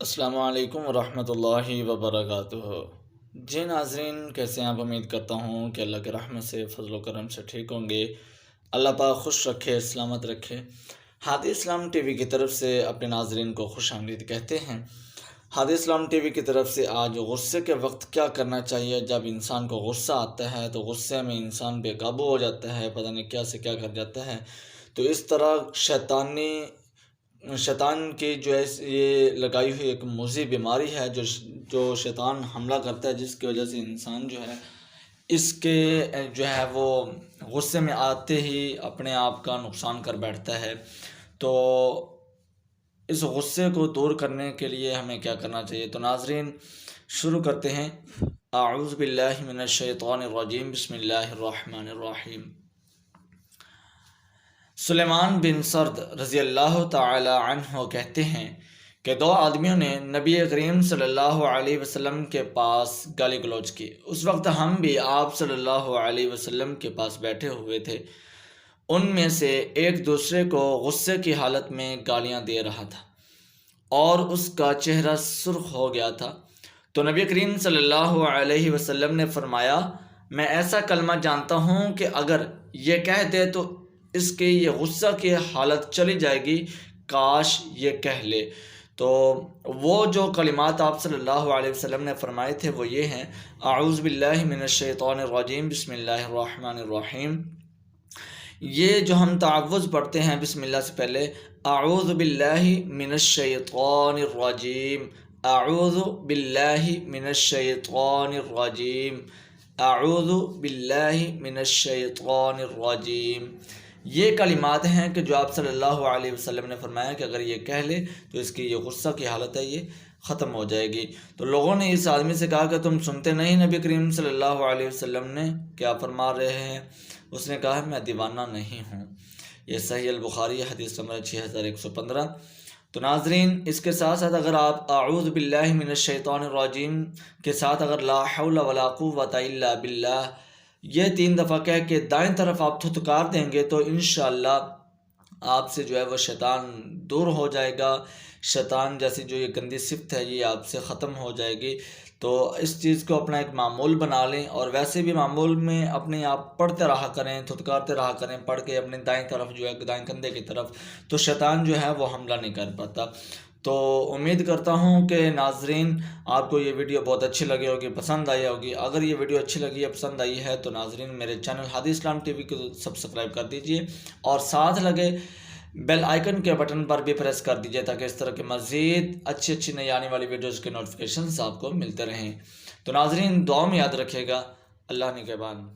السلام علیکم ورحمۃ اللہ وبرکاتہ۔ جی ناظرین، کیسے ہیں آپ؟ امید کرتا ہوں کہ اللہ کے رحمت سے، فضل و کرم سے ٹھیک ہوں گے۔ اللہ پاک خوش رکھے، سلامت رکھے۔ ہادی اسلام ٹی وی کی طرف سے اپنے ناظرین کو خوش آمدید کہتے ہیں۔ ہادی اسلام ٹی وی کی طرف سے آج غصے کے وقت کیا کرنا چاہیے۔ جب انسان کو غصہ آتا ہے تو غصے میں انسان بے قابو ہو جاتا ہے، پتہ نہیں کیا سے کیا کر جاتا ہے۔ تو اس طرح شیطان کی جو ہے یہ لگائی ہوئی ایک موذی بیماری ہے جو شیطان حملہ کرتا ہے، جس کی وجہ سے انسان جو ہے اس کے جو ہے وہ غصے میں آتے ہی اپنے آپ کا نقصان کر بیٹھتا ہے۔ تو اس غصے کو دور کرنے کے لیے ہمیں کیا کرنا چاہیے؟ تو ناظرین شروع کرتے ہیں۔ اعوذ باللہ من الشیطان الرجیم، بسم اللہ الرحمن الرحیم۔ سلیمان بن سرد رضی اللہ تعالی عنہ کہتے ہیں کہ دو آدمیوں نے نبی کریم صلی اللہ علیہ وسلم کے پاس گالی گلوچ کی۔ اس وقت ہم بھی آپ صلی اللہ علیہ وسلم کے پاس بیٹھے ہوئے تھے۔ ان میں سے ایک دوسرے کو غصے کی حالت میں گالیاں دے رہا تھا اور اس کا چہرہ سرخ ہو گیا تھا۔ تو نبی کریم صلی اللہ علیہ وسلم نے فرمایا، میں ایسا کلمہ جانتا ہوں کہ اگر یہ کہہ دے تو اس کی یہ غصہ کی حالت چلی جائے گی، کاش یہ کہہ لے۔ تو وہ جو کلمات آپ صلی اللہ علیہ وسلم نے فرمائے تھے وہ یہ ہیں: اعوذ باللہ من الشیطان الرجیم، بسم اللہ الرحمن الرحیم۔ یہ جو ہم تعوذ پڑھتے ہیں بسم اللہ سے پہلے، اعوذ باللہ من الشیطان الرجیم، اعوذ باللہ من الشیطان الرجیم، اعوذ باللہ من الشیطان الرجیم۔ یہ کلمات ہیں کہ جو آپ صلی اللہ علیہ وسلم نے فرمایا کہ اگر یہ کہہ لے تو اس کی یہ غصہ کی حالت ہے یہ ختم ہو جائے گی۔ تو لوگوں نے اس آدمی سے کہا کہ تم سنتے نہیں نبی کریم صلی اللہ علیہ وسلم نے کیا فرما رہے ہیں؟ اس نے کہا میں دیوانہ نہیں ہوں۔ یہ صحیح البخاری حدیث نمبر 6115۔ تو ناظرین اس کے ساتھ ساتھ اگر آپ اعوذ باللہ من الشیطان الرجیم کے ساتھ اگر لا حول ولا قوت الا باللہ یہ 3 دفعہ کہہ کے دائیں طرف آپ تھتکار دیں گے تو انشاءاللہ آپ سے جو ہے وہ شیطان دور ہو جائے گا۔ شیطان جیسی جو یہ گندی صفت ہے یہ آپ سے ختم ہو جائے گی۔ تو اس چیز کو اپنا ایک معمول بنا لیں، اور ویسے بھی معمول میں اپنے آپ پڑھتے رہا کریں، تھتکارتے رہا کریں، پڑھ کے اپنے دائیں طرف جو ہے دائیں کندھے کی طرف، تو شیطان جو ہے وہ حملہ نہیں کر پاتا۔ تو امید کرتا ہوں کہ ناظرین آپ کو یہ ویڈیو بہت اچھی لگی ہوگی، پسند آئی ہوگی۔ اگر یہ ویڈیو اچھی لگی یا پسند آئی ہے تو ناظرین میرے چینل ہادی اسلام ٹی وی کو سبسکرائب کر دیجئے اور ساتھ لگے بیل آئیکن کے بٹن پر بھی پریس کر دیجئے تاکہ اس طرح کے مزید اچھی نئی آنے والی ویڈیوز کے نوٹیفیکیشنز آپ کو ملتے رہیں۔ تو ناظرین دعا میں یاد رکھیے گا۔ اللہ نگہبان۔